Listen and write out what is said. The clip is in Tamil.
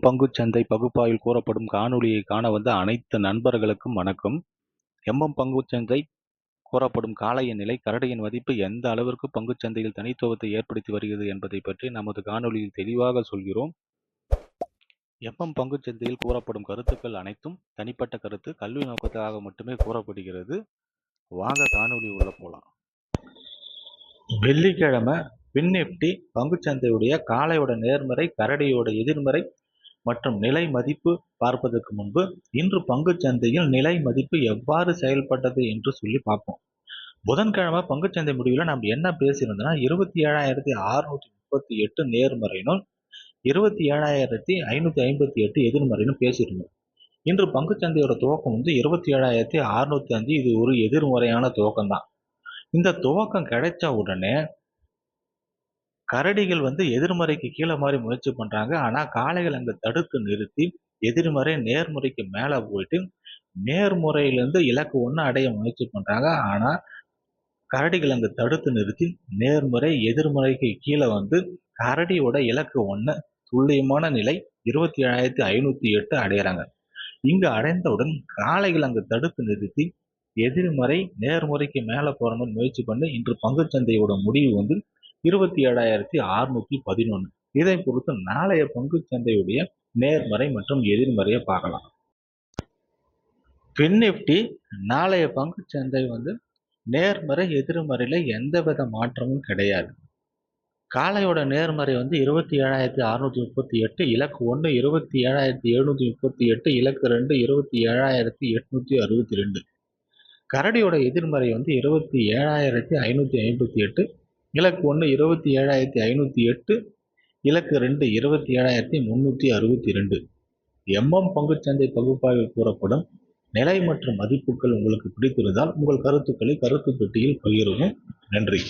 பங்குச்சந்தை பகுப்பாய்வில் கூறப்படும் காணொளியை காண வந்த அனைத்து நண்பர்களுக்கும் வணக்கம். பங்குச்சந்தை கூறப்படும் காளைய நிலை கரடியின் மதிப்பு எந்த அளவிற்கு பங்குச்சந்தையில் தனித்துவத்தை ஏற்படுத்தி வருகிறது என்பதை பற்றி நமது காணொளியில் தெளிவாக சொல்கிறோம். பங்குச்சந்தையில் கூறப்படும் கருத்துக்கள் அனைத்தும் தனிப்பட்ட கருத்து, கல்வி நோக்கத்துக்காக மட்டுமே கூறப்படுகிறது. வாங்க காணொளி உள்ள போலாம். வெள்ளிக்கிழமை நிஃப்டி பங்குச்சந்தையுடைய காளையோட நேர்மறை, கரடியோட எதிர்மறை மற்றும் நிலை மதிப்பு பார்ப்பதற்கு முன்பு இன்று பங்குச்சந்தையில் நிலை மதிப்பு எவ்வாறு செயல்பட்டது என்று சொல்லி பார்ப்போம். புதன்கிழமை பங்குச்சந்தை முடிவில் நம்ம என்ன பேசியிருந்தோம்னா 27,638 நேர்மறைனும் 27,558 எதிர்மறைனும் பேசியிருந்தோம். இன்று பங்குச்சந்தையோட துவக்கம் 27,605. இது ஒரு எதிர்மறையான துவக்கம் தான். இந்த துவக்கம் கிடைச்ச உடனே கரடிகள் எதிர்மறைக்கு கீழே மாதிரி முயற்சி பண்றாங்க. ஆனா காளைகள் அங்க தடுத்து நிறுத்தி எதிர்மறை நேர்முறைக்கு மேல போயிட்டு நேர்முறையிலிருந்து இலக்கு 1 அடைய முயற்சி பண்றாங்க. ஆனா கரடிகள் அங்க தடுத்து நிறுத்தி நேர்முறை எதிர்மறைக்கு கீழே கரடியோட இலக்கு 1 துல்லியமான நிலை 27,508 அடையிறாங்க. இங்கு அடைந்தவுடன் காளைகள் அங்கு தடுத்து நிறுத்தி எதிர்மறை நேர்முறைக்கு மேல போற மாதிரி முயற்சி பண்ணி இன்று பங்குச்சந்தையோட முடிவு 27,611. இதை பொறுத்து நாளைய பங்குச்சந்தையுடைய நேர்மறை மற்றும் எதிர்மறையை பார்க்கலாம். நிஃப்டி நாளைய பங்குச்சந்தை நேர்மறை எதிர்மறையில எந்தவித மாற்றமும் கிடையாது. காளையோட நேர்மறை 27,638, இலக்கு 1 27,738, இலக்கு 2 27,862. கரடியோட எதிர்மறை 27,558, இலக்கு 1 27,508, இலக்கு 2 27,362. பங்குச்சந்தை பகுப்பாய்வில் கூறப்படும் நிலை மற்றும் மதிப்புகள் உங்களுக்கு பிடித்திருந்தால் உங்கள் கருத்துக்களை கருத்து பெட்டியில் பகிரவும். நன்றி.